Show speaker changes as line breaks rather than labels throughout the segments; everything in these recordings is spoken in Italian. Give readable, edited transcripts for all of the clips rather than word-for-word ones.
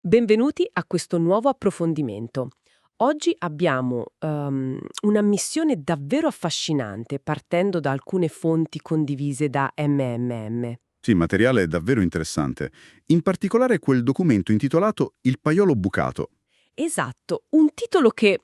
Benvenuti a questo nuovo approfondimento. Oggi abbiamo una missione davvero affascinante partendo da alcune fonti condivise da MMM.
Sì, il materiale è davvero interessante. In particolare quel documento intitolato Il paiolo bucato.
Esatto, un titolo che,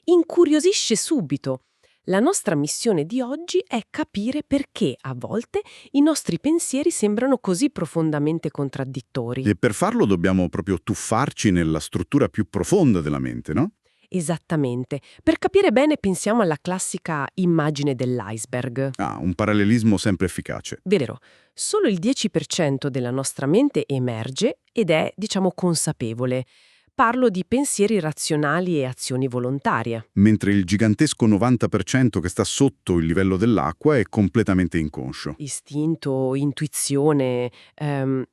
incuriosisce subito. La nostra missione di oggi è capire perché a volte i nostri pensieri sembrano così profondamente contraddittori.
E per farlo dobbiamo proprio tuffarci nella struttura più profonda della mente, no?
Esattamente. Per capire bene pensiamo alla classica immagine dell'iceberg.
Ah, un parallelismo sempre efficace.
Vero, solo il 10% della nostra mente emerge ed è, consapevole. Parlo di pensieri razionali e azioni volontarie.
Mentre il gigantesco 90% che sta sotto il livello dell'acqua è completamente inconscio.
Istinto, intuizione,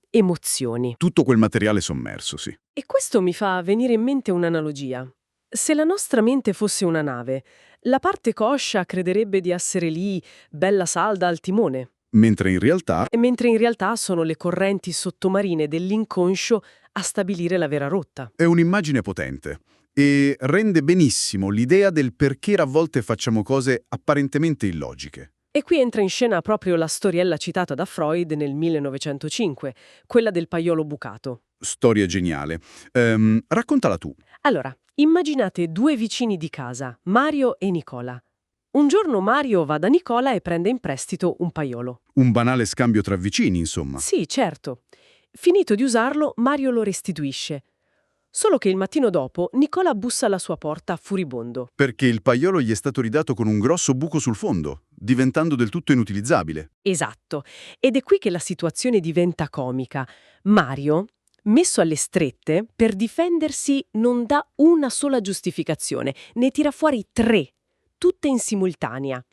emozioni.
Tutto quel materiale sommerso, sì.
E questo mi fa venire in mente un'analogia. Se la nostra mente fosse una nave, la parte coscia crederebbe di essere lì, bella salda al timone.
Mentre in realtà
E mentre in realtà sono le correnti sottomarine dell'inconscio a stabilire la vera rotta.
è un'immagine potente e rende benissimo l'idea del perché a volte facciamo cose apparentemente illogiche.
E qui entra in scena proprio la storiella citata da Freud nel 1905, quella del paiolo bucato.
Storia geniale. Raccontala tu.
Allora, immaginate due vicini di casa, Mario e Nicola. Un giorno Mario va da Nicola e prende in prestito un paiolo.
Un banale scambio tra vicini, insomma.
Sì, certo. Finito di usarlo, Mario lo restituisce. Solo che il mattino dopo Nicola bussa alla sua porta furibondo.
Perché il paiolo gli è stato ridato con un grosso buco sul fondo, diventando del tutto inutilizzabile.
Esatto. Ed è qui che la situazione diventa comica. Mario, messo alle strette, per difendersi non dà una sola giustificazione, ne tira fuori tre, tutte in simultanea.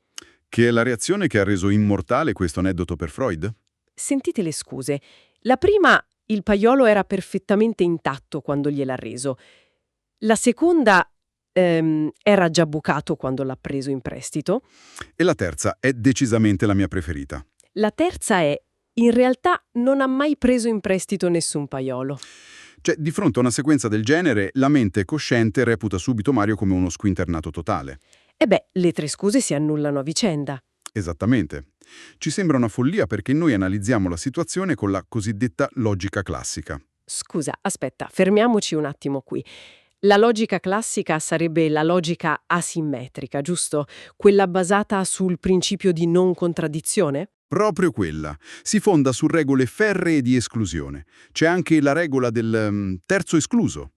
Che è la reazione che ha reso immortale questo aneddoto per Freud?
Sentite le scuse. La prima, il paiolo era perfettamente intatto quando gliel'ha reso. La seconda, era già bucato quando l'ha preso in prestito.
E la terza è decisamente la mia preferita.
La terza è, in realtà non ha mai preso in prestito nessun paiolo.
Cioè, di fronte a una sequenza del genere, la mente cosciente reputa subito Mario come uno squinternato totale.
E beh, le tre scuse si annullano a vicenda.
Esattamente. Ci sembra una follia perché noi analizziamo la situazione con la cosiddetta logica classica.
Scusa, aspetta, fermiamoci un attimo qui. La logica classica sarebbe la logica asimmetrica, giusto? Quella basata sul principio di non contraddizione?
Proprio quella. Si fonda su regole ferree di esclusione. C'è anche la regola del terzo escluso,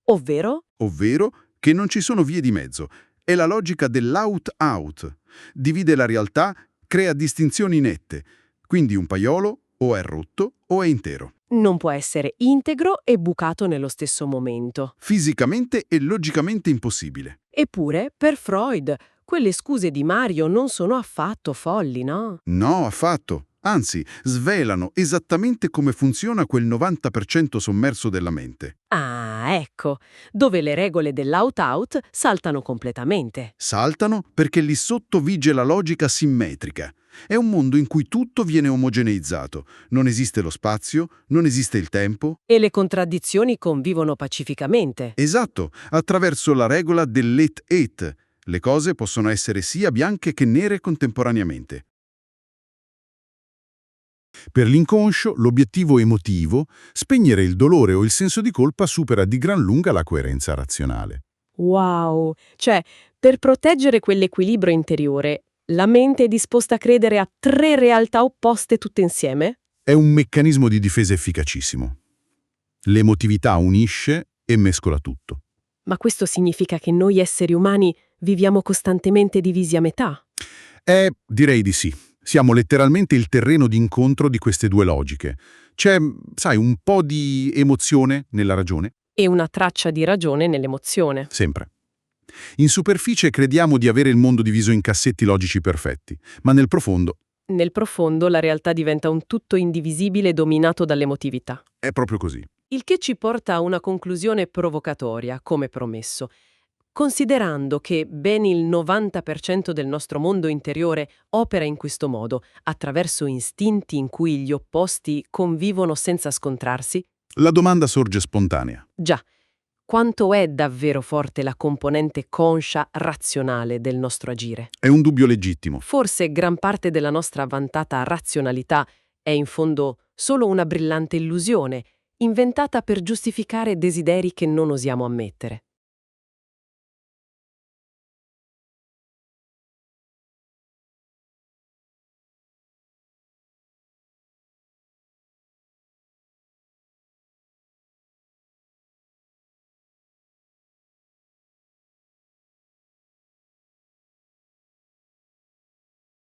Ovvero?
ovvero che non ci sono vie di mezzo. È la logica dell'out-out. Divide la realtà, crea distinzioni nette. Quindi un paiolo o è rotto o è intero.
Non può essere integro e bucato nello stesso momento.
Fisicamente e logicamente impossibile.
Eppure, per Freud, quelle scuse di Mario non sono affatto folli, no?
No, affatto. Anzi, svelano esattamente come funziona quel 90% sommerso della mente.
Ah, ecco, dove le regole dell'out-out saltano completamente.
Saltano perché lì sotto vige la logica simmetrica. È un mondo in cui tutto viene omogeneizzato. Non esiste lo spazio, non esiste il tempo.
E le contraddizioni convivono pacificamente.
Esatto, attraverso la regola dell'et et. Le cose possono essere sia bianche che nere contemporaneamente. Per l'inconscio, l'obiettivo emotivo, spegnere il dolore o il senso di colpa supera di gran lunga la coerenza razionale.
Wow! Cioè, per proteggere quell'equilibrio interiore, la mente è disposta a credere a tre realtà opposte tutte insieme?
È un meccanismo di difesa efficacissimo. L'emotività unisce e mescola tutto.
Ma questo significa che noi esseri umani viviamo costantemente divisi a metà?
Direi di sì. Siamo letteralmente il terreno d'incontro di queste due logiche. C'è, sai, un po' di emozione nella ragione?
E una traccia di ragione nell'emozione.
Sempre. In superficie crediamo di avere il mondo diviso in cassetti logici perfetti, ma nel profondo
Nel profondo la realtà diventa un tutto indivisibile dominato dall'emotività.
è proprio così.
Il che ci porta a una conclusione provocatoria, come promesso. Considerando che ben il 90% del nostro mondo interiore opera in questo modo, attraverso istinti in cui gli opposti convivono senza scontrarsi,
La domanda sorge spontanea.
Già, quanto è davvero forte la componente conscia, razionale del nostro agire?
È un dubbio legittimo.
Forse gran parte della nostra vantata razionalità è in fondo solo una brillante illusione, inventata per giustificare desideri che non osiamo ammettere.